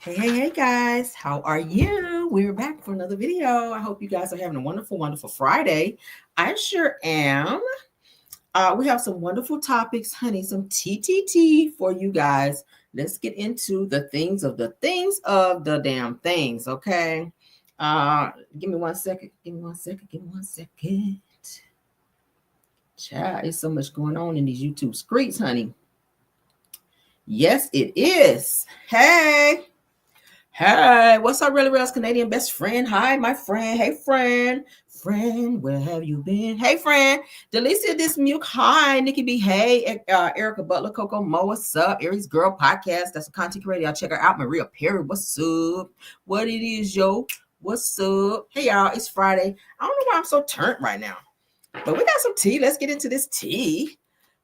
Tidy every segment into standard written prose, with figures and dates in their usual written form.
Hey guys, how are you? We're back for another video. I hope you guys are having a wonderful, wonderful Friday. I sure am. We have some wonderful topics, honey, some TTT for you guys. Let's get into the things of the damn things, okay? Give me 1 second. Give me 1 second. Give me 1 second. Child, there's so much going on in these YouTube streets, honey. Yes, it is. Hey, what's up, really real Canadian best friend? Hi, my friend. Hey, friend. Friend, where have you been? Hey, friend. Delicia Dismuke. Hi, Nikki B. Hey, Erica Butler, Coco Mo. What's up? Aries Girl Podcast. That's a content creator. Y'all check her out. Maria Perry. What's up? What it is, yo? What's up? Hey, y'all. It's Friday. I don't know why I'm so turned right now, but we got some tea. Let's get into this tea.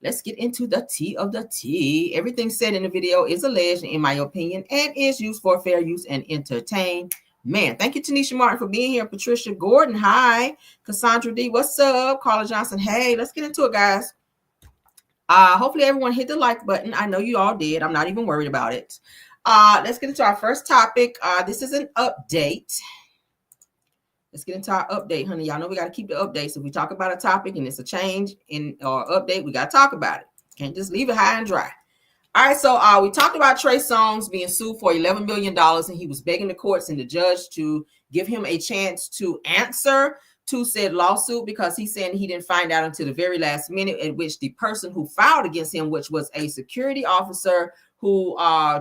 Let's get into the tea of the tea. Everything said in the video is alleged, in my opinion, and is used for fair use and entertainment. Thank you, Tanisha Martin, for being here. Patricia Gordon, hi. Cassandra D, what's up? Carla Johnson, hey. Let's get into it, guys. Hopefully everyone hit the like button. I know you all did. I'm not even worried about it. Let's get into our first topic. This is an update. Let's get into our update, honey. Y'all know we got to keep the updates. If we talk about a topic and it's a change in our update, we got to talk about it. Can't just leave it high and dry. All right, so we talked about Trey Songz being sued for $11 million, and he was begging the courts and the judge to give him a chance to answer to said lawsuit because he's saying he didn't find out until the very last minute, at which the person who filed against him, which was a security officer who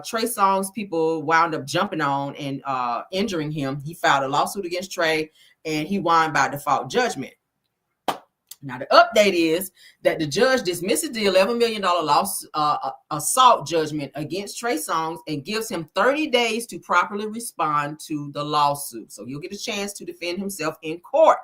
Trey Songz people wound up jumping on and injuring him. He filed a lawsuit against Trey, and he won by default judgment. Now, the update is that the judge dismisses the $11 million assault judgment against Trey Songz and gives him 30 days to properly respond to the lawsuit. So he'll get a chance to defend himself in court.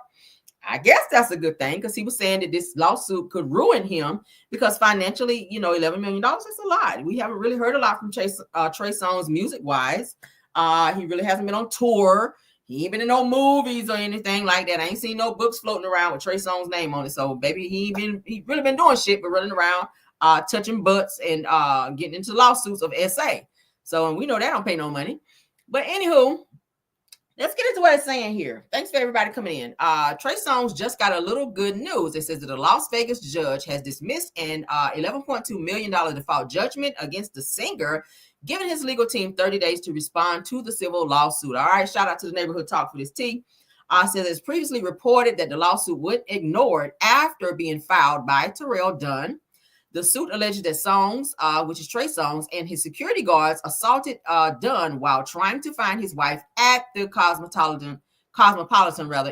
I guess that's a good thing because he was saying that this lawsuit could ruin him because financially, $11 million is a lot. We haven't really heard a lot from Trey Songz music-wise. He really hasn't been on tour. He ain't been in no movies or anything like that. I ain't seen no books floating around with Trey Songz' name on it. So, baby, he really been doing shit, but running around, touching butts and getting into lawsuits of SA. So, and we know that don't pay no money. But anywho, let's get into what it's saying here. Thanks for everybody coming in. Trey Songz just got a little good news. It says that a Las Vegas judge has dismissed an $11.2 million default judgment against the singer, giving his legal team 30 days to respond to the civil lawsuit. All right, shout out to the Neighborhood Talk for this tea. Says it's previously reported that the lawsuit was ignored after being filed by Terrell Dunn. The suit alleges that Songz, which is Trey Songz, and his security guards assaulted Dunn while trying to find his wife at the Cosmopolitan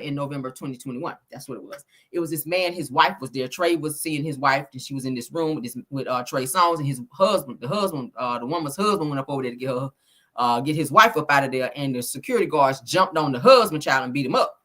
in November 2021. That's what it was. It was this man, his wife was there. Trey was seeing his wife, and she was in this room with Trey Songz and his husband. The woman's husband went up over there to get his wife up out of there, and the security guards jumped on the husband child and beat him up.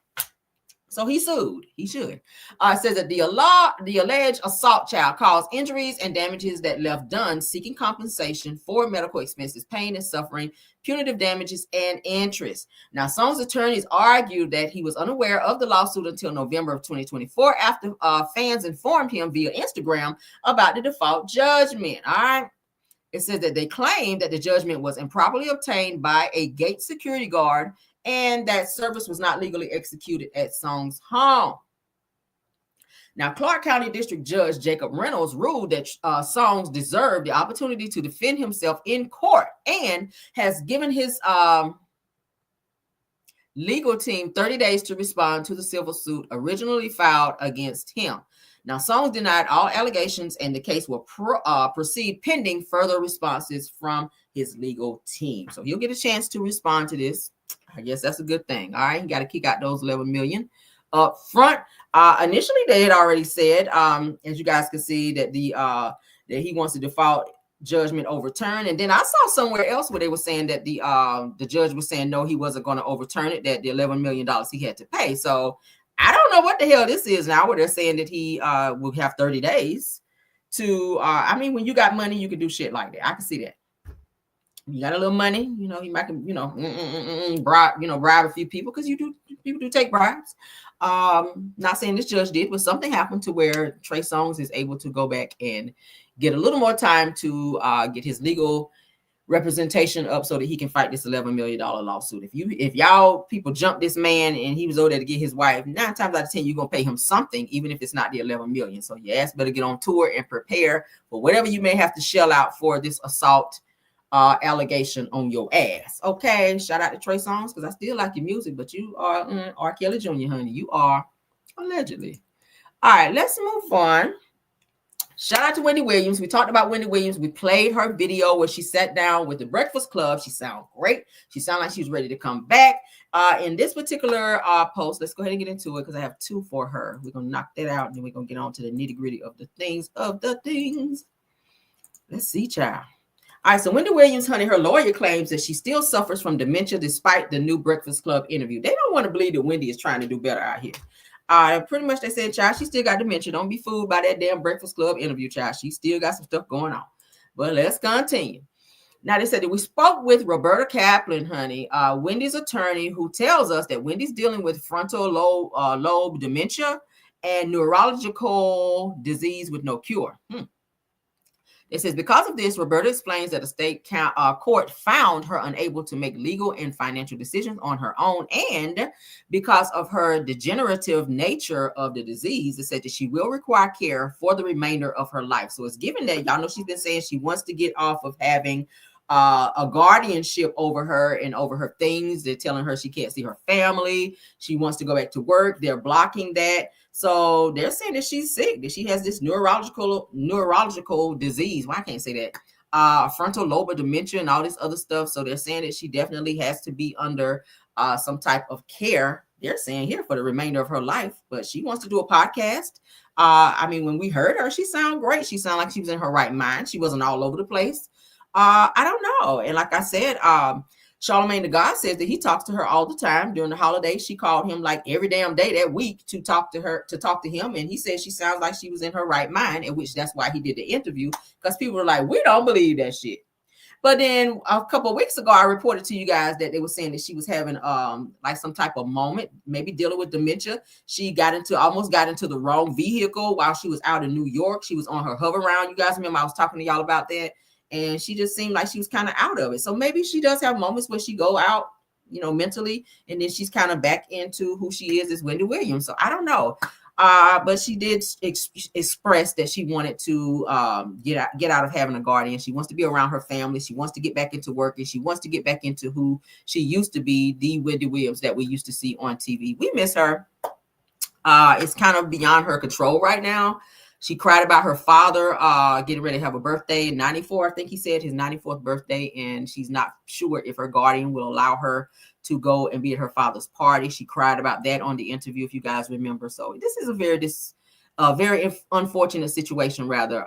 So he sued. He should. It says that the alleged assault child caused injuries and damages that left Dunn seeking compensation for medical expenses, pain and suffering, punitive damages, and interest. Now, Songz's attorneys argued that he was unaware of the lawsuit until November of 2024 after fans informed him via Instagram about the default judgment. All right. It says that they claimed that the judgment was improperly obtained by a gate security guard and that service was not legally executed at Songz's home. Now, Clark County District Judge Jacob Reynolds ruled that Songz deserved the opportunity to defend himself in court and has given his legal team 30 days to respond to the civil suit originally filed against him. Now, Songz denied all allegations, and the case will proceed pending further responses from his legal team. So he'll get a chance to respond to this. I guess that's a good thing. All right, you got to kick out those $11 million up front. Initially, they had already said, as you guys can see, that that he wants the default judgment overturned. And then I saw somewhere else where they were saying that the judge was saying no, he wasn't going to overturn it. That the $11 million he had to pay. So I don't know what the hell this is now. Where they're saying that he will have 30 days to. I mean, when you got money, you can do shit like that. I can see that. You got a little money, you might, bribe a few people because people do take bribes. Not saying this judge did, but something happened to where Trey Songz is able to go back and get a little more time to get his legal representation up so that he can fight this $11 million lawsuit. If y'all people jump this man and he was over there to get his wife, 9 times out of 10 you're gonna pay him something, even if it's not the 11 million. So your ass better get on tour and prepare for whatever you may have to shell out for this assault allegation on your ass. Okay, shout out to Trey Songz, because I still like your music, but you are R. Kelly Jr., honey. You are allegedly. All right, let's move on. Shout out to Wendy Williams. We talked about Wendy Williams. We played her video where she sat down with the Breakfast Club. She sounded great. She sounded like she was ready to come back. In this particular post, let's go ahead and get into it because I have 2 for her. We're going to knock that out, and then we're going to get on to the nitty-gritty of the things. Let's see, child. All right, so Wendy Williams, honey, her lawyer claims that she still suffers from dementia despite the new Breakfast Club interview. They don't want to believe that Wendy is trying to do better out here. Pretty much they said, child, she still got dementia. Don't be fooled by that damn Breakfast Club interview, child. She still got some stuff going on. But let's continue. Now, they said that we spoke with Roberta Kaplan, honey, Wendy's attorney, who tells us that Wendy's dealing with frontal lobe dementia and neurological disease with no cure. It says, because of this, Roberta explains that a state court found her unable to make legal and financial decisions on her own. And because of her degenerative nature of the disease, it said that she will require care for the remainder of her life. So it's given that, y'all know she's been saying she wants to get off of having a guardianship over her and over her things. They're telling her she can't see her family. She wants to go back to work. They're blocking that. So they're saying that she's sick, that she has this neurological disease. Well, I can't say that. Frontal lobe dementia and all this other stuff. So they're saying that she definitely has to be under some type of care. They're saying here for the remainder of her life, but she wants to do a podcast. I mean, when we heard her, she sounded great. She sounded like she was in her right mind. She wasn't all over the place. I don't know. And like I said, Charlamagne the God says that he talks to her all the time during the holidays. She called him like every damn day that week to talk to him. And he said she sounds like she was in her right mind, in which that's why he did the interview, because people were like, we don't believe that shit. But then a couple of weeks ago, I reported to you guys that they were saying that she was having like some type of moment, maybe dealing with dementia. She almost got into the wrong vehicle while she was out in New York. She was on her hover round. You guys remember I was talking to y'all about that. And she just seemed like she was kind of out of it. So maybe she does have moments where she go out, mentally, and then she's kind of back into who she is as Wendy Williams. So I don't know. But she did express that she wanted to get out of having a guardian. She wants to be around her family. She wants to get back into work, and she wants to get back into who she used to be, the Wendy Williams that we used to see on TV. We miss her. It's kind of beyond her control right now. She cried about her father getting ready to have a birthday in 94. I think he said his 94th birthday, and she's not sure if her guardian will allow her to go and be at her father's party. She cried about that on the interview, if you guys remember. So this is a very unfortunate situation, rather,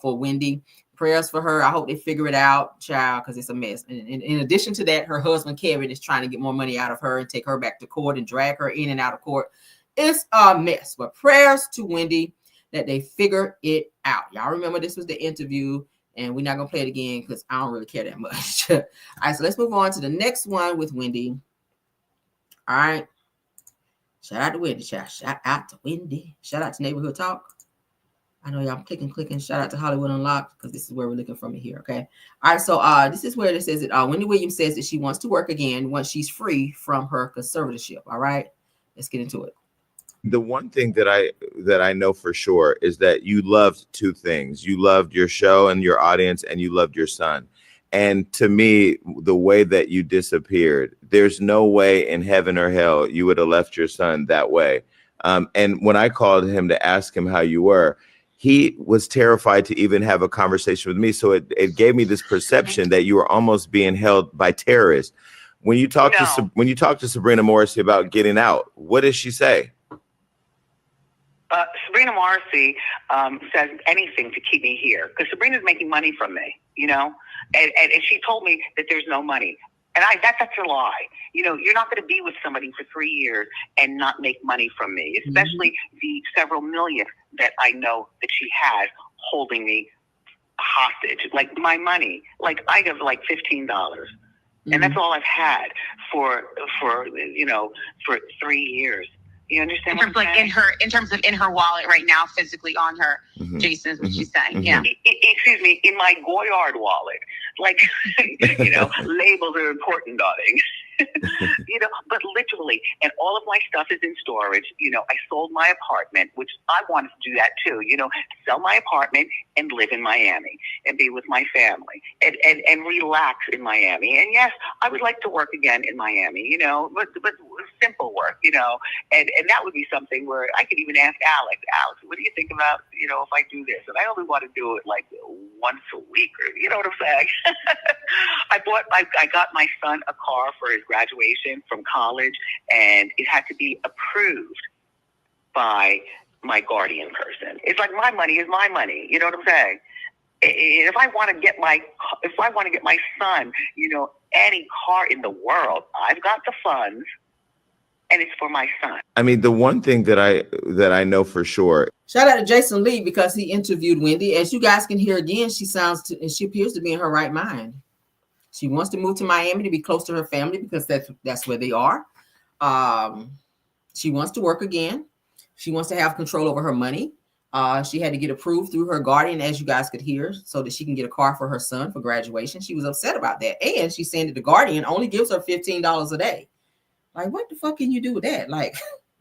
for Wendy. Prayers for her. I hope they figure it out, child, because it's a mess. And in addition to that, her husband, Kevin, is trying to get more money out of her and take her back to court and drag her in and out of court. It's a mess. But prayers to Wendy that they figure it out. Y'all remember this was the interview, and we're not going to play it again because I don't really care that much. All right, so let's move on to the next one with Wendy. All right. Shout out to Wendy, child. Shout out to Wendy. Shout out to Neighborhood Talk. I know y'all clicking. Shout out to Hollywood Unlocked, because this is where we're looking from it here, okay? All right, so this is where it says that Wendy Williams says that she wants to work again once she's free from her conservatorship, all right? Let's get into it. The one thing that I know for sure is that you loved 2 things. You loved your show and your audience, and you loved your son. And to me, the way that you disappeared, there's no way in heaven or hell you would have left your son that way. And when I called him to ask him how you were, he was terrified to even have a conversation with me. So it gave me this perception that you were almost being held by terrorists. When you talk to Sabrina Morrissey about getting out, what does she say? Sabrina Morrissey says anything to keep me here, because Sabrina's making money from me, and she told me that there's no money. And that's a lie. You're not going to be with somebody for 3 years and not make money from me, especially the several million that I know that she has holding me hostage. Like my money, like I have like $15. And that's all I've had for 3 years. You understand? In terms of in her wallet right now, physically on her, Jason is what she's saying. Yeah. Excuse me, in my Goyard wallet. Like, labels are important, darling. But literally, and all of my stuff is in storage. I sold my apartment, which I wanted to do that too, sell my apartment and live in Miami and be with my family and relax in Miami. And yes, I would like to work again in Miami, but simple work, and that would be something where I could even ask Alex, what do you think about, if I do this? And I only want to do it like once a week, or you know what I'm saying? I got my son a car for his graduation from college, and it had to be approved by my guardian person. It's like my money is my money. You know what I'm saying? If I want to get my son, any car in the world, I've got the funds, and it's for my son. I mean, the one thing that I know for sure. Shout out to Jason Lee because he interviewed Wendy. As you guys can hear again, she appears to be in her right mind. She wants to move to Miami to be close to her family because that's where they are. She wants to work again. She wants to have control over her money. She had to get approved through her guardian, as you guys could hear, so that she can get a car for her son for graduation. She was upset about that. And she's saying that the guardian only gives her $15 a day. Like, what the fuck can you do with that? Like,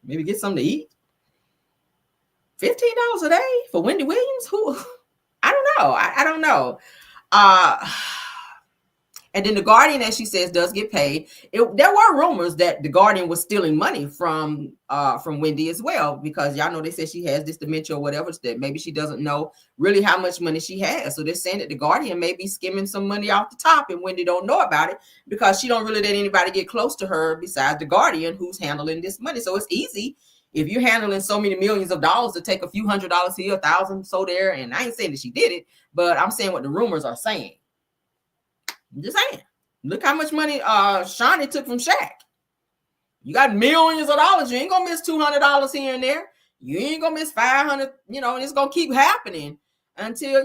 maybe get something to eat? $15 a day for Wendy Williams? Who? I don't know. I don't know. And then the guardian, as she says, does get paid. There were rumors that the guardian was stealing money from Wendy as well, because y'all know they said she has this dementia or whatever, that maybe she doesn't know really how much money she has. So they're saying that the guardian may be skimming some money off the top, and Wendy don't know about it because she don't really let anybody get close to her besides the guardian who's handling this money. So it's easy if you're handling so many millions of dollars to take a few $100s here, $1,000 so there. And I ain't saying that she did it, but I'm saying what the rumors are saying. I'm just saying, look how much money Shawnee took from Shaq. You got millions of dollars. You ain't gonna miss $200 here and there. You ain't gonna miss 500. And it's gonna keep happening until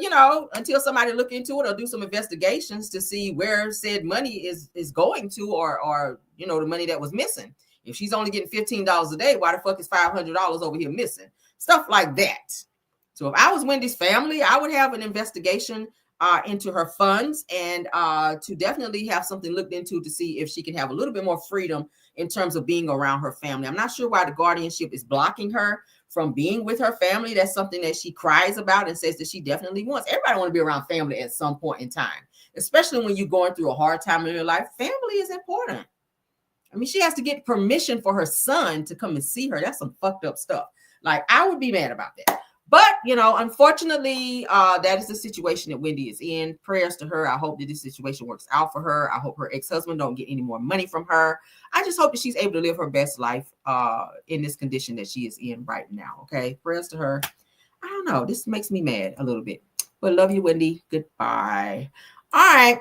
somebody look into it or do some investigations to see where said money is going to, or the money that was missing. If she's only getting $15 a day, why the fuck is $500 over here missing? Stuff like that. So if I was Wendy's family, I would have an investigation into her funds and to definitely have something looked into to see if she can have a little bit more freedom in terms of being around her family. I'm not sure why the guardianship is blocking her from being with her family. That's something that she cries about and says that she definitely wants. Everybody want to be around family at some point in time, especially when you're going through a hard time in your life. Family is important. I mean, she has to get permission for her son to come and see her. That's some fucked up stuff. Like, I would be mad about that. But, unfortunately, that is the situation that Wendy is in. Prayers to her. I hope that this situation works out for her. I hope her ex-husband don't get any more money from her. I just hope that she's able to live her best life in this condition that she is in right now. Okay. Prayers to her. I don't know. This makes me mad a little bit. But love you, Wendy. Goodbye. All right.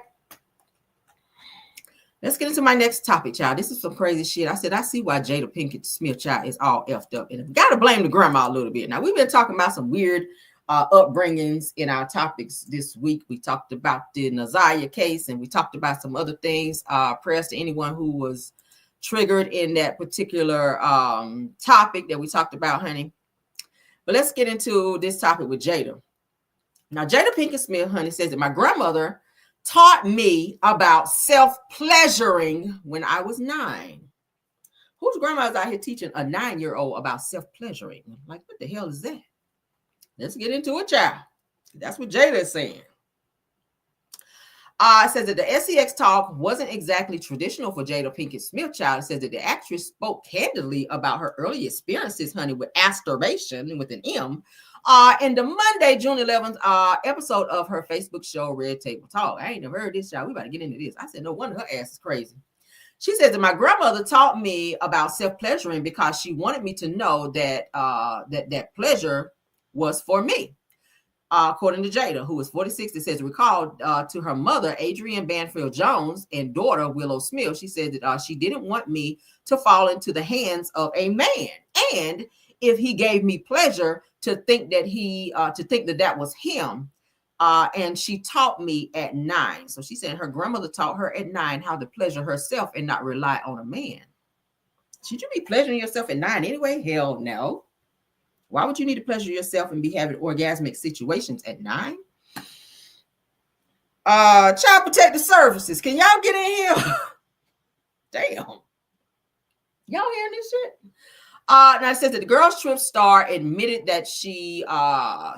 Let's get into my next topic, child. This is some crazy shit. I said, I see why Jada Pinkett Smith, child, is all effed up. And I've got to blame the grandma a little bit. Now, we've been talking about some weird upbringings in our topics this week. We talked about the Nazaria case, and we talked about some other things. Prayers to anyone who was triggered in that particular topic that we talked about, honey. But let's get into this topic with Jada. Now, Jada Pinkett Smith, honey, says that my grandmother taught me about self-pleasuring when I was 9. Whose grandma is out here teaching a 9-year-old about self-pleasuring? Like, what the hell is that? Let's get into it, child. That's what Jada is saying. It says that the SEX talk wasn't exactly traditional for Jada Pinkett Smith, child. It says that the actress spoke candidly about her early experiences, honey, with masturbation with an M. In the Monday, June 11th episode of her Facebook show, Red Table Talk. I ain't never heard this, y'all. We about to get into this. I said, no wonder her ass is crazy. She said that my grandmother taught me about self-pleasuring because she wanted me to know that that pleasure was for me. According to Jada, who is 46, it says, recalled to her mother, Adrienne Banfield Jones, and daughter, Willow Smith. She said that she didn't want me to fall into the hands of a man. And if he gave me pleasure, to think that that was him. And she taught me at 9. So she said her grandmother taught her at 9 how to pleasure herself and not rely on a man. Should you be pleasuring yourself at 9 anyway? Hell no. Why would you need to pleasure yourself and be having orgasmic situations at 9? Child Protective Services. Can y'all get in here? Damn. Y'all hearing this shit? Now it says that the girls trip star admitted that she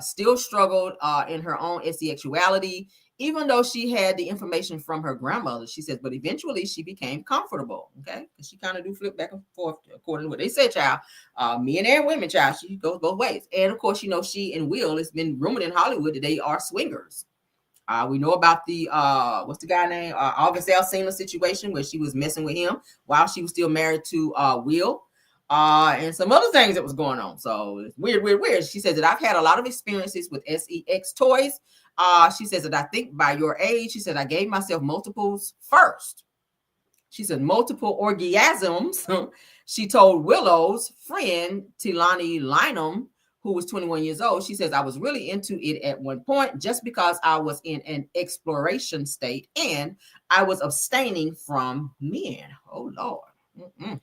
still struggled in her own sexuality, even though she had the information from her grandmother. She says, but eventually she became comfortable. Okay, because she kind of do flip back and forth according to what they said, child. Men and women, child. She goes both ways. And of course, you know, she and Will, it's been rumored in Hollywood that they are swingers. We know about the what's the guy name? August Alsina situation where she was messing with him while she was still married to Will. And some other things that was going on. So it's weird. She says that I've had a lot of experiences with sex toys. She says that I think by your age, she said I gave myself multiples first. She said multiple orgasms. She told Willow's friend Tilani Lynham, who was 21 years old. She says I was really into it at one point just because I was in an exploration state and I was abstaining from men. Oh Lord. Mm-mm.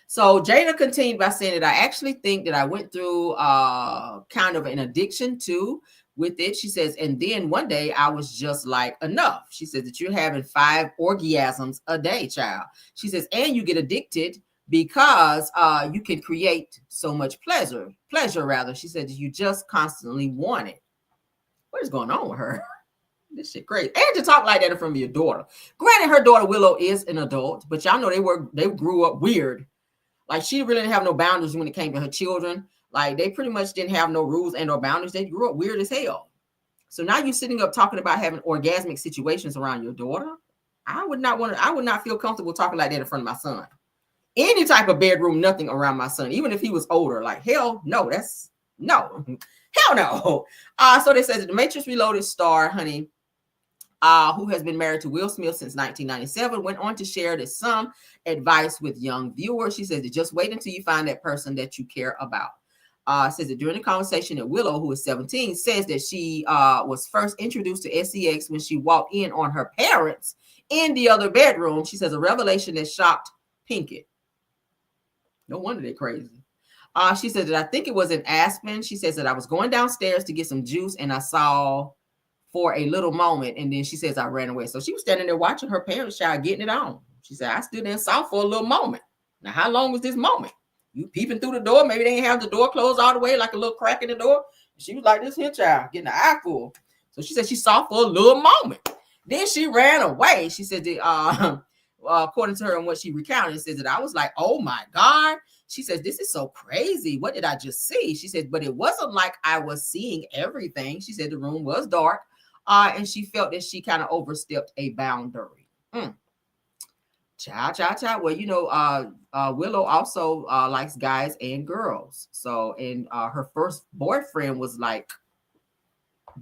So Jada continued by saying that I actually think that I went through kind of an addiction too with it. She says, and then one day I was just like, enough. She says that you're having 5 orgasms a day, child. She says, and you get addicted because you can create so much pleasure rather. She said that you just constantly want it. What is going on with her? This shit crazy. And to talk like that from your daughter. Granted, her daughter Willow is an adult, but y'all know they grew up weird. Like she really didn't have no boundaries when it came to her children. Like they pretty much didn't have no rules and no boundaries. They grew up weird as hell. So now you're sitting up talking about having orgasmic situations around your daughter. I would not feel comfortable talking like that in front of my son. Any type of bedroom, nothing around my son, even if he was older. Like hell no, that's no. Hell no. So they said that the Matrix Reloaded star, honey, who has been married to Will Smith since 1997, went on to share this some advice with young viewers. She says, just wait until you find that person that you care about. Says that during the conversation that Willow, who is 17, says that she was first introduced to sex when she walked in on her parents in the other bedroom. She says a revelation that shocked Pinkett. No wonder they're crazy. She says that I think it was in Aspen. She says that I was going downstairs to get some juice and I saw for a little moment, and then she says I ran away. So she was standing there watching her parents' child getting it on. She said, I stood there and saw for a little moment. Now, how long was this moment? You peeping through the door? Maybe they didn't have the door closed all the way, like a little crack in the door. She was like this here child, getting an eye full. So she said she saw for a little moment. Then she ran away. She said that, according to her and what she recounted, says that I was like, oh my God. She says, this is so crazy. What did I just see? She said, but it wasn't like I was seeing everything. She said the room was dark. And she felt that she kind of overstepped a boundary. Child. Well, you know, Willow also likes guys and girls. So, and her first boyfriend was like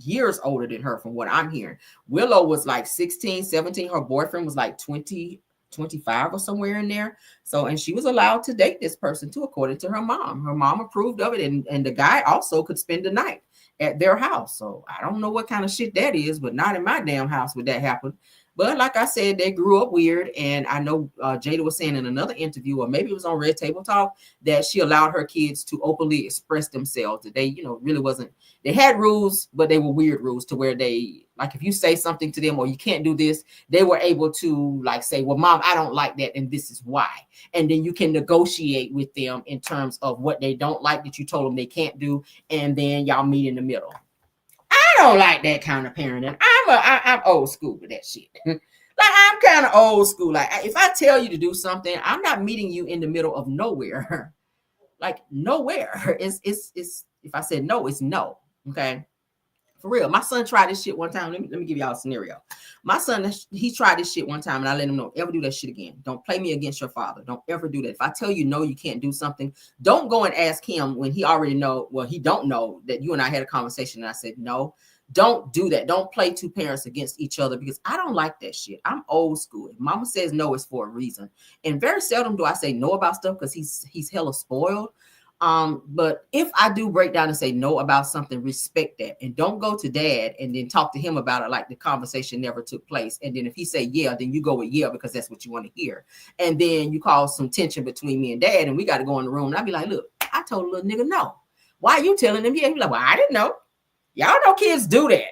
years older than her from what I'm hearing. Willow was like 16, 17. Her boyfriend was like 20, 25 or somewhere in there. So, and she was allowed to date this person too, according to her mom. Her mom approved of it. And the guy also could spend the night at their house. So I don't know what kind of shit that is, but not in my damn house would that happen. But like I said, they grew up weird. And I know Jada was saying in another interview, or maybe it was on Red Table Talk, that she allowed her kids to openly express themselves. That they, you know, really wasn't, they had rules, but they were weird rules to where they, like if you say something to them or you can't do this, they were able to like say, well, mom, I don't like that. And this is why. And then you can negotiate with them in terms of what they don't like that you told them they can't do. And then y'all meet in the middle. I don't like that kind of parenting. I'm old school with that shit. Like I'm kind of old school. Like if I tell you to do something, I'm not meeting you in the middle of nowhere. Like nowhere. It's if I said no, it's no. Okay. For real. My son tried this shit one time. Let me give y'all a scenario. My son, he tried this shit one time and I let him know, ever do that shit again. Don't play me against your father. Don't ever do that. If I tell you no, you can't do something, don't go and ask him when he already know, well, he don't know that you and I had a conversation and I said, no, don't do that. Don't play two parents against each other because I don't like that shit. I'm old school. If mama says no, it's for a reason. And very seldom do I say no about stuff because he's hella spoiled. But if I do break down and say no about something, respect that, and don't go to dad and then talk to him about it like the conversation never took place. And then if he say yeah, then you go with yeah because that's what you want to hear. And then you cause some tension between me and dad, and we got to go in the room. And I'd be like, look, I told a little nigga no. Why are you telling him? Yeah, he's like, well, I didn't know. Y'all know kids do that.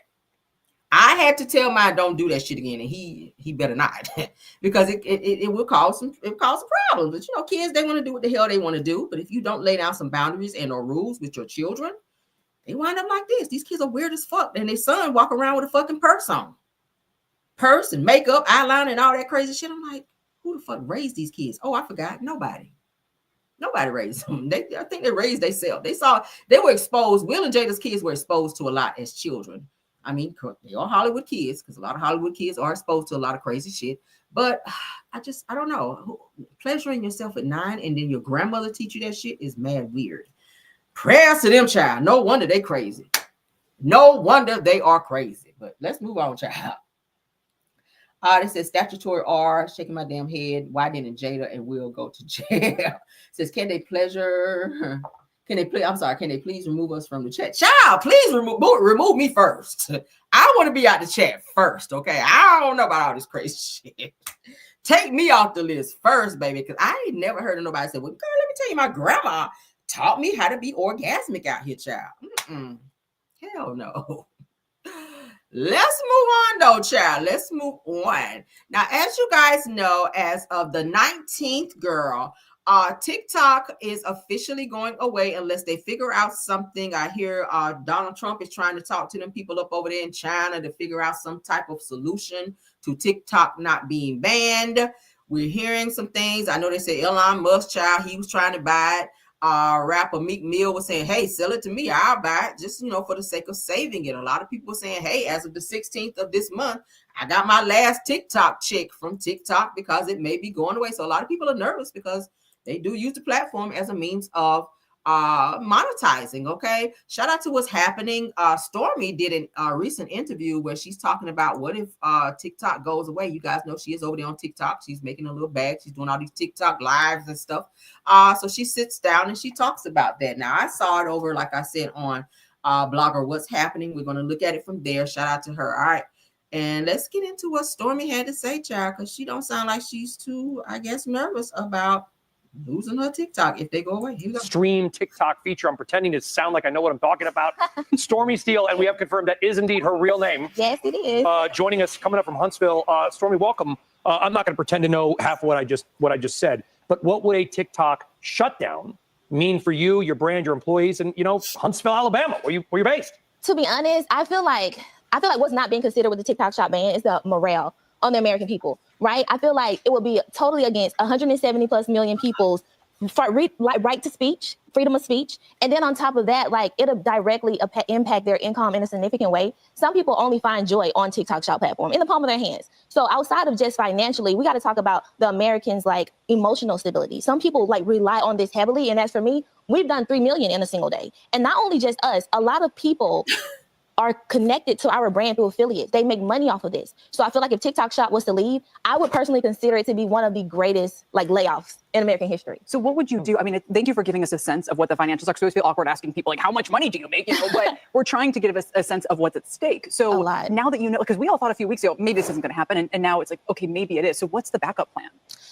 I had to tell mine don't do that shit again, and he better not, because it will cause some problems. But you know, kids, they want to do what the hell they want to do. But if you don't lay down some boundaries and or rules with your children, they wind up like this. These kids are weird as fuck, and their son walk around with a fucking purse and makeup, eyeliner, and all that crazy shit. I'm like, who the fuck raised these kids? Oh, I forgot. Nobody raised them. I think they raised themselves. They were exposed. Will and Jada's kids were exposed to a lot as children. I mean, they are Hollywood kids because a lot of Hollywood kids are exposed to a lot of crazy shit. But I don't know. Pleasuring yourself at 9 and then your grandmother teach you that shit is mad weird. Prayers to them, child. No wonder they crazy. No wonder they are crazy. But let's move on, child. It says statutory R, shaking my damn head. Why didn't Jada and Will go to jail? It says, can they please remove us from the chat? Child, please remove me first. I want to be out the chat first, okay? I don't know about all this crazy shit. Take me off the list first, baby, because I ain't never heard of nobody say, well, girl, let me tell you, my grandma taught me how to be orgasmic out here, child. Hell no. Let's move on, though, child. Let's move on. Now, as you guys know, as of the 19th, girl, TikTok is officially going away unless they figure out something. I hear Donald Trump is trying to talk to them people up over there in China to figure out some type of solution to TikTok not being banned. We're hearing some things. I know they say Elon Musk, child, he was trying to buy it. Rapper Meek Mill was saying, hey, sell it to me. I'll buy it just, for the sake of saving it. A lot of people saying, hey, as of the 16th of this month, I got my last TikTok check from TikTok because it may be going away. So a lot of people are nervous because they do use the platform as a means of monetizing. Okay. Shout out to what's happening. Stormi did a recent interview where she's talking about what if TikTok goes away. You guys know she is over there on TikTok. She's making a little bag. She's doing all these TikTok lives and stuff. So she sits down and she talks about that. Now I saw it over, like I said, on Blogger What's Happening. We're going to look at it from there. Shout out to her. All right. And let's get into what Stormi had to say, child, because she don't sound like she's too, I guess, nervous about losing her TikTok if they go away. Stream TikTok feature. I'm pretending to sound like I know what I'm talking about. Stormi Steele, and we have confirmed that is indeed her real name. Yes, it is. Joining us, coming up from Huntsville. Stormi, welcome. I'm not going to pretend to know half of what I just said, but what would a TikTok shutdown mean for you, your brand, your employees, and Huntsville, Alabama, where you're based? To be honest, I feel like what's not being considered with the TikTok shop ban is the morale on the American people, right? I feel like it would be totally against 170 plus million people's right to speech, freedom of speech. And then on top of that, it'll directly impact their income in a significant way. Some people only find joy on TikTok shop platform in the palm of their hands. So outside of just financially, we got to talk about the Americans' emotional stability. Some people rely on this heavily. And as for me, we've done 3 million in a single day. And not only just us, a lot of people are connected to our brand through affiliates. They make money off of this. So I feel like if TikTok shop was to leave, I would personally consider it to be one of the greatest layoffs in American history. So what would you do? I mean, thank you for giving us a sense of what the financials are. So I always feel awkward asking people how much money do you make? But we're trying to give us a sense of what's at stake. So now that because we all thought a few weeks ago, maybe this isn't going to happen. And now it's okay, maybe it is. So what's the backup plan?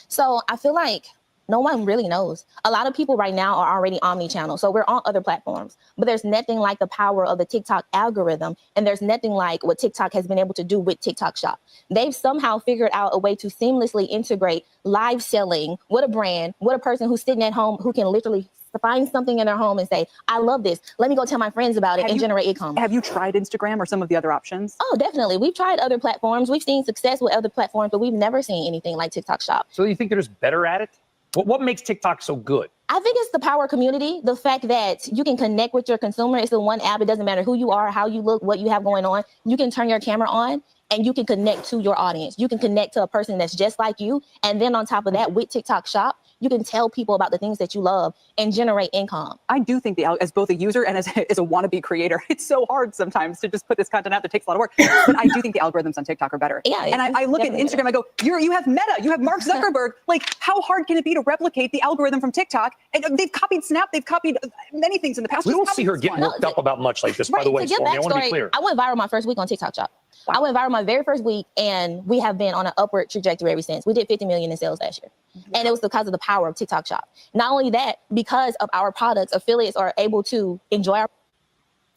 So I feel like no one really knows. A lot of people right now are already omni-channel. So we're on other platforms, but there's nothing like the power of the TikTok algorithm. And there's nothing like what TikTok has been able to do with TikTok Shop. They've somehow figured out a way to seamlessly integrate live selling with a brand, with a person who's sitting at home who can literally find something in their home and say, I love this. Let me go tell my friends about it and generate income. Have you tried Instagram or some of the other options? Oh, definitely. We've tried other platforms. We've seen success with other platforms, but we've never seen anything like TikTok Shop. So you think they're just better at it? What makes TikTok so good? I think it's the power of community. The fact that you can connect with your consumer. It's the one app. It doesn't matter who you are, how you look, what you have going on. You can turn your camera on and you can connect to your audience. You can connect to a person that's just like you. And then on top of that, with TikTok Shop, you can tell people about the things that you love and generate income. I do think as both a user and as a wannabe creator, it's so hard sometimes to just put this content out that takes a lot of work. But I do think the algorithms on TikTok are better. Yeah, and I look at Instagram, I go, you have Meta, you have Mark Zuckerberg. Like, how hard can it be to replicate the algorithm from TikTok? And they've copied Snap, they've copied many things in the past. We don't see her get worked up about much like this, by the way, Stormi. I want to be clear. I went viral my first week on TikTok Shop. Wow. I went viral my very first week, and we have been on an upward trajectory ever since. We did 50 million in sales last year. And it was because of the power of TikTok Shop. Not only that, because of our products, affiliates are able to enjoy our.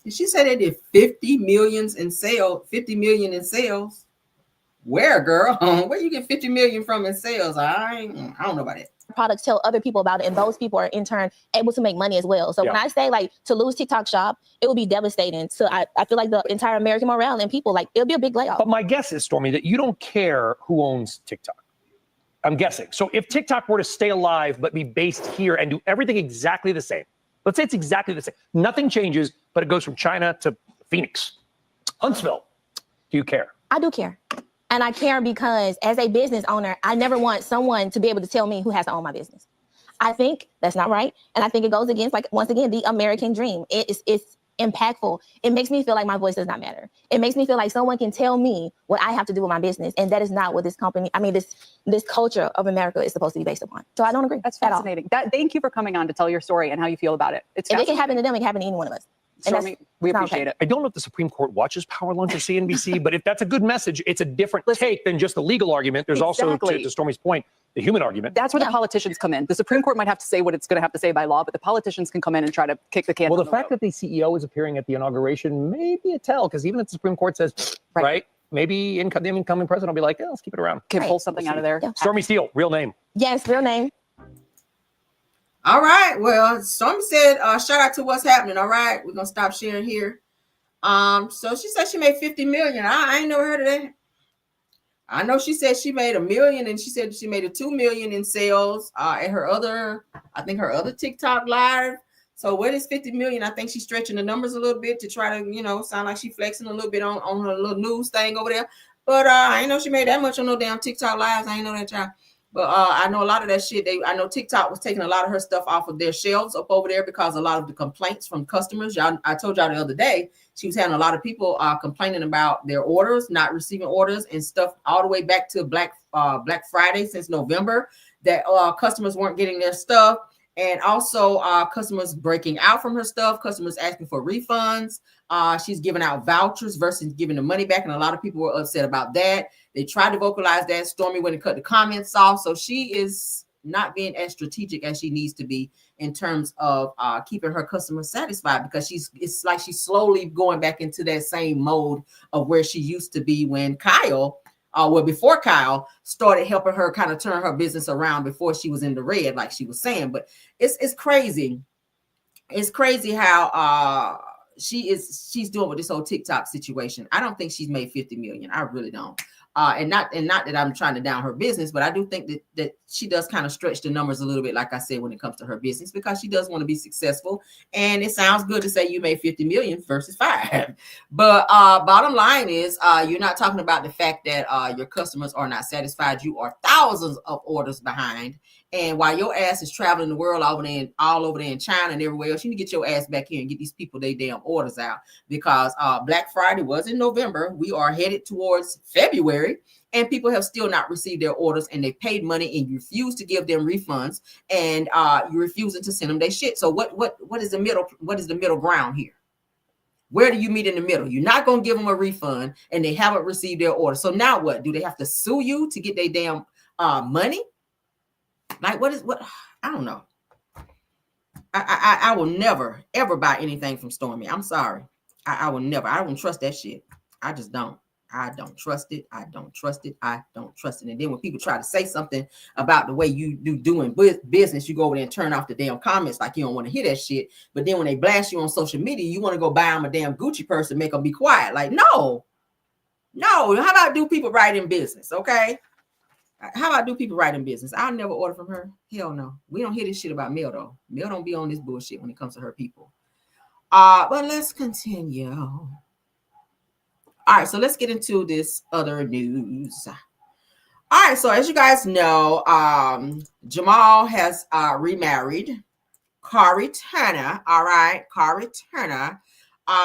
Did she say they did 50 million in sales? 50 million in sales? Where, girl? Where you get 50 million from in sales? I don't know about it. Products, tell other people about it, and those people are in turn able to make money as well. So when I say like to lose TikTok Shop, it will be devastating. So I feel like the entire American morale and people, like, it'll be a big layoff. But my guess is, Stormi, that you don't care who owns TikTok. I'm guessing. So if TikTok were to stay alive but be based here and do everything exactly the same, let's say it's exactly the same, nothing changes, but it goes from China to Phoenix, Huntsville, do you care? I do care. And I care because as a business owner, I never want someone to be able to tell me who has to own my business. I think that's not right. And I think it goes against, like, once again, the American dream. It's impactful. It makes me feel like my voice does not matter. It makes me feel like someone can tell me what I have to do with my business. And that is not what this company, this culture of America is supposed to be based upon. So I don't agree. That's fascinating. Thank you for coming on to tell your story and how you feel about it. If it can happen to them, it can happen to any one of us. Stormi, we appreciate it. I don't know if the Supreme Court watches Power Lunch or CNBC, but if that's a good message, it's a different take than just the legal argument. There's also, to Stormi's point, the human argument. That's where the politicians come in. The Supreme Court might have to say what it's going to have to say by law, but the politicians can come in and try to kick the can. Well, the fact that the CEO is appearing at the inauguration may be a tell, because even if the Supreme Court says, right, maybe the incoming president will be like, let's keep it around. Can pull something out of there. Yeah. Stormi Steele, real name. Yes, real name. All right. Well, Stormi said, shout out to what's happening. All right. We're going to stop sharing here. So she said she made 50 million. I ain't never heard of that. I know she said she made $1 million, and she said she made $2 million in sales at her other TikTok live. So what is 50 million? I think she's stretching the numbers a little bit to try to, sound like she's flexing a little bit on her little news thing over there. But I ain't know she made that much on no damn TikTok lives. I ain't know that, y'all. But I know a lot of that shit. I know TikTok was taking a lot of her stuff off of their shelves up over there because a lot of the complaints from customers. I told y'all the other day, she was having a lot of people complaining about their orders, not receiving orders and stuff all the way back to Black Friday since November, that customers weren't getting their stuff. And also customers breaking out from her stuff, customers asking for refunds. She's giving out vouchers versus giving the money back. And a lot of people were upset about that. They tried to vocalize that. Stormi went and cut the comments off. So she is not being as strategic as she needs to be in terms of keeping her customers satisfied, because it's like she's slowly going back into that same mode of where she used to be when before Kyle started helping her kind of turn her business around before she was in the red, like she was saying. But it's crazy. It's crazy how she's doing with this whole TikTok situation. I don't think she's made 50 million. I really don't. And not that I'm trying to down her business, but I do think that she does kind of stretch the numbers a little bit, like I said, when it comes to her business, because she does want to be successful. And it sounds good to say you made 50 million versus 5. But bottom line is you're not talking about the fact that your customers are not satisfied. You are thousands of orders behind. And while your ass is traveling the world all over there in China and everywhere else, you need to get your ass back here and get these people their damn orders out, because Black Friday was in November. We are headed towards February, and people have still not received their orders, and they paid money, and you refuse to give them refunds, and you're refusing to send them their shit. So what is the middle? What is the middle ground here? Where do you meet in the middle? You're not going to give them a refund, and they haven't received their order. So now what? Do they have to sue you to get their damn money? Like, what? I don't know. I will never, ever buy anything from Stormi. I'm sorry. I will never. I don't trust that shit. I just don't. I don't trust it. I don't trust it. I don't trust it. And then when people try to say something about the way you doing business, you go over there and turn off the damn comments like you don't want to hear that shit. But then when they blast you on social media, you want to go buy them a damn Gucci purse and make them be quiet. Like, no. How about do people right in business? Okay. How about do people right in business? I'll never order from her. Hell no. We don't hear this shit about Mel though. Mel don't be on this bullshit when it comes to her people. But let's continue. All right, so let's get into this other news. All right, so as you guys know, Jamal has remarried Kari Turner. All right, Kari Turner.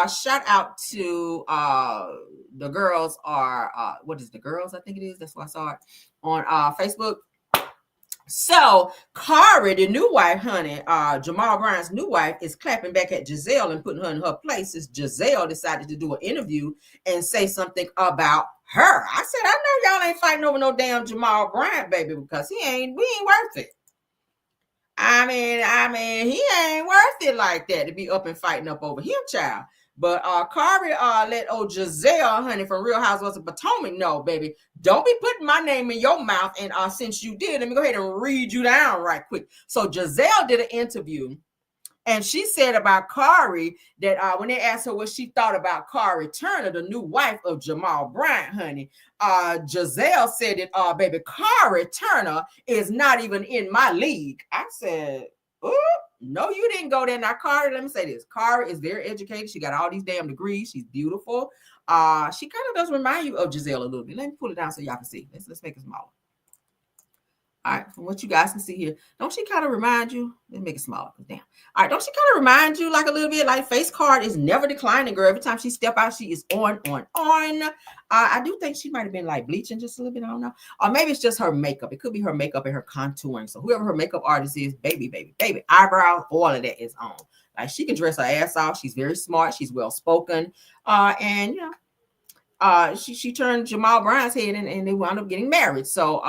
Shout out to the girls are what is the girls? I think it is. That's why I saw it on Facebook. So Kari, the new wife, honey, Jamal Bryant's new wife, is clapping back at Gizelle and putting her in her place. As Gizelle decided to do an interview and say something about her. I said, I know y'all ain't fighting over no damn Jamal Bryant, baby, because we ain't worth it. I mean, he ain't worth it like that to be up and fighting up over him, child. But Kari let old Jazelle, honey, from Real Housewives of Potomac know, baby, don't be putting my name in your mouth. And since you did, let me go ahead and read you down right quick. So Jazelle did an interview, and she said about Kari that when they asked her what she thought about Kari Turner, the new wife of Jamal Bryant, honey, Jazelle said that, baby, Kari Turner is not even in my league. I said, ooh. No, you didn't go there. Now, Kari, let me say this. Kari is very educated. She got all these damn degrees. She's beautiful. She kind of does remind you of Gizelle a little bit. Let me pull it down so y'all can see. Let's make it smaller. All right, from what you guys can see here, don't she kind of remind you? Let's make it smaller. Damn. All right, don't she kind of remind you like a little bit? Like face card is never declining, girl. Every time she step out, she is on. I do think she might have been like bleaching just a little bit. I don't know. Or maybe it's just her makeup. It could be her makeup and her contouring. So whoever her makeup artist is, baby, eyebrows, all of that is on. Like she can dress her ass off. She's very smart. She's well spoken. And you know, she turned Jamal Bryant's head and they wound up getting married. So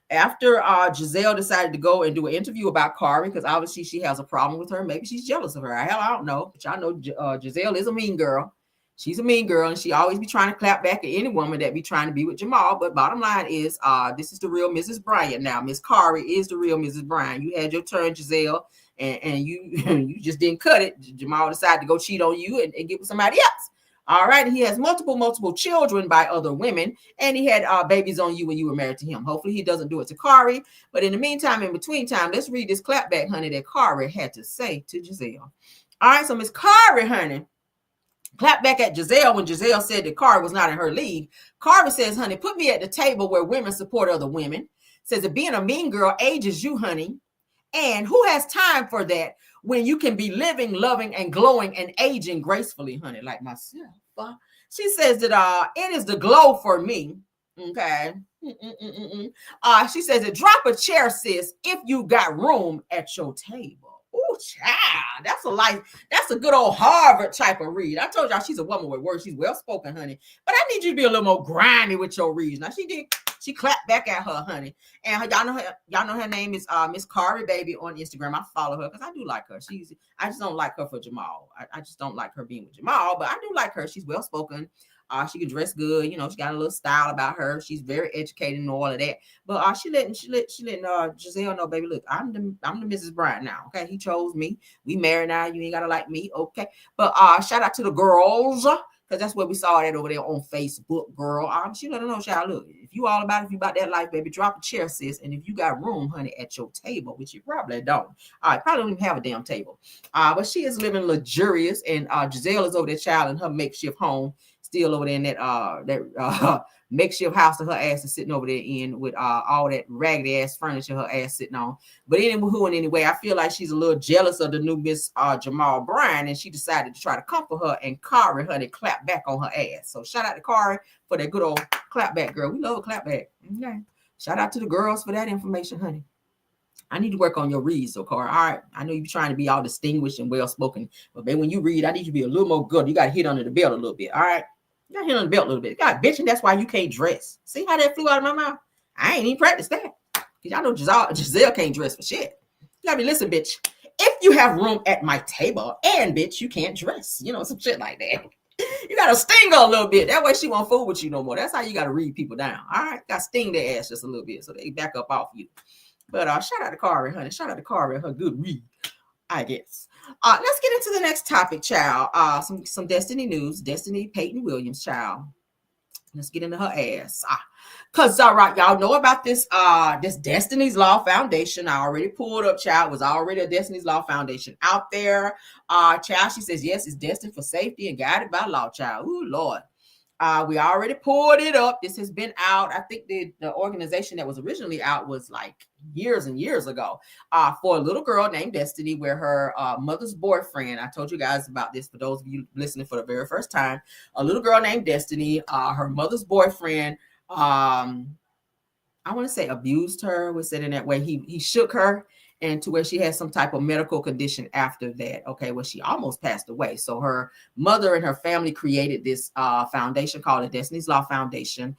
after Gizelle decided to go and do an interview about Kari, because obviously she has a problem with her. Maybe she's jealous of her. Hell, I don't know. But y'all know Gizelle is a mean girl. She's a mean girl, and she always be trying to clap back at any woman that be trying to be with Jamal. But bottom line is, this is the real Mrs. Bryant now. Miss Kari is the real Mrs. Bryant. You had your turn, Gizelle, and you you just didn't cut it. Jamal decided to go cheat on you and get with somebody else. All right. He has multiple children by other women, and he had babies on you when you were married to him. Hopefully he doesn't do it to Kari. But in the meantime, in between time, let's read this clapback, honey, that Kari had to say to Gizelle. All right. So Miss Kari, honey, clap back at Gizelle when Gizelle said that Kari was not in her league. Kari says, honey, put me at the table where women support other women. Says that being a mean girl ages you, honey. And who has time for that when you can be living, loving, and glowing and aging gracefully, honey, like myself? She says that it is the glow for me. Okay. She says that drop a chair, sis, if you got room at your table. Oh, child, that's a good old Harvard type of read. I told y'all she's a woman with words. She's well spoken, honey. But I need you to be a little more grimy with your reads. Now she clapped back at her, honey. And y'all know her name is Miss Kari Baby on Instagram. I follow her because I do like her. I just don't like her for Jamal. I just don't like her being with Jamal, but I do like her. She's well spoken. She can dress good, you know. She got a little style about her. She's very educated and all of that. But she letting Gizelle know, baby, look, I'm the Mrs. Bryant now. Okay, he chose me. We married now. You ain't gotta like me, okay? But shout out to the girls, because that's where we saw that over there on Facebook, girl. She let her know, child, look, if you about that life, baby, drop a chair, sis. And if you got room, honey, at your table, which you probably don't. Probably don't even have a damn table. But she is living luxurious, and Gizelle is over there, child, in her makeshift home. Still over there in that makeshift house that her ass is sitting over there in with all that raggedy ass furniture her ass sitting on. But anyway, I feel like she's a little jealous of the new Miss Jamal Bryant, and she decided to try to comfort her, and Kari, honey, clap back on her ass. So shout out to Kari for that good old clap back, girl. We love a clap back. Okay. Shout out to the girls for that information, honey. I need to work on your reads, so Kari. All right. I know you're trying to be all distinguished and well spoken, but baby, when you read, I need you to be a little more good. You got to hit under the belt a little bit. All right. You got to hit on the belt a little bit. God, bitch, and that's why you can't dress. See how that flew out of my mouth? I ain't even practiced that. Because y'all know Gizelle can't dress for shit. You got to be, listen, bitch. If you have room at my table, and bitch, you can't dress. You know, some shit like that. You got to sting her a little bit. That way she won't fool with you no more. That's how you got to read people down. All right? Got to sting their ass just a little bit so they back up off you. But shout out to Kari, honey. Shout out to Kari and her good read, I guess. Let's get into the next topic, child. Some Destiny news. Destiny Payton Williams, child. Let's get into her ass. Cause right, y'all know about this Destiny's Law Foundation. I already pulled up, child. It was already a Destiny's Law Foundation out there. Child, she says yes, it's destined for safety and guided by law, child. Ooh, Lord. We already pulled it up. This has been out. I think the organization that was originally out was like years and years ago, for a little girl named Destiny, where her mother's boyfriend, I told you guys about this for those of you listening for the very first time, a little girl named Destiny, her mother's boyfriend, I want to say abused her, was said in that way. He shook her, and to where she had some type of medical condition after that. Okay, well, she almost passed away. So her mother and her family created this foundation called the Destiny's Law Foundation.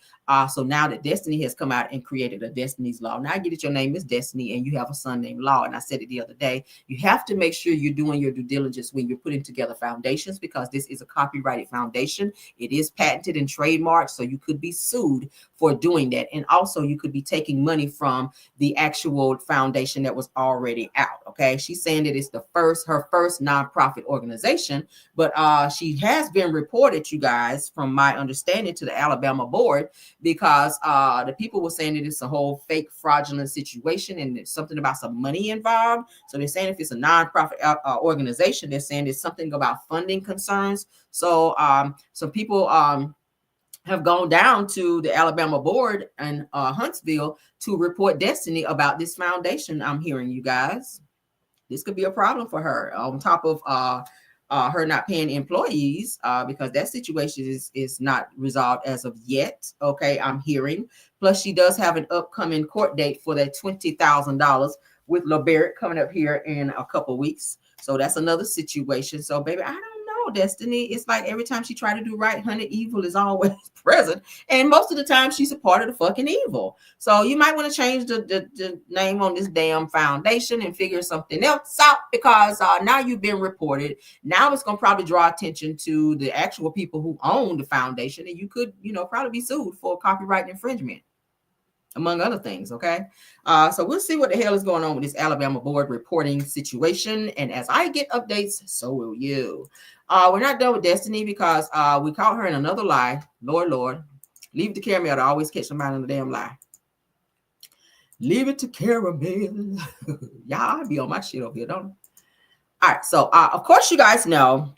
So now that Destiny has come out and created a Destiny's Law, now I get it, your name is Destiny and you have a son named Law. And I said it the other day, you have to make sure you're doing your due diligence when you're putting together foundations, because this is a copyrighted foundation. It is patented and trademarked, so you could be sued for doing that. And also you could be taking money from the actual foundation that was already out. Okay, she's saying that it's her first nonprofit organization, but she has been reported, you guys, from my understanding, to the Alabama board, because the people were saying that it's a whole fake fraudulent situation and there's something about some money involved. So they're saying if it's a nonprofit organization, they're saying there's something about funding concerns. So some people have gone down to the Alabama board in Huntsville to report Destiny about this foundation. I'm hearing, you guys. This could be a problem for her, on top of her not paying employees, because that situation is not resolved as of yet. Okay, I'm hearing. Plus, she does have an upcoming court date for that $20,000 with LeBarrett coming up here in a couple weeks. So that's another situation. So, baby, I don't know, Destiny. It's like every time she try to do right, honey, evil is always present. And most of the time, she's a part of the fucking evil. So you might want to change the name on this damn foundation and figure something else out, because now you've been reported. Now it's going to probably draw attention to the actual people who own the foundation, and you could, probably be sued for copyright infringement, among other things. Okay. So we'll see what the hell is going on with this Alabama board reporting situation. And as I get updates, so will you. We're not done with Destiny, because we caught her in another lie. Lord, leave it to Caramel to always catch somebody in the damn lie. Leave it to Caramel. Y'all, I be on my shit over here, don't I? All right. So, of course, you guys know,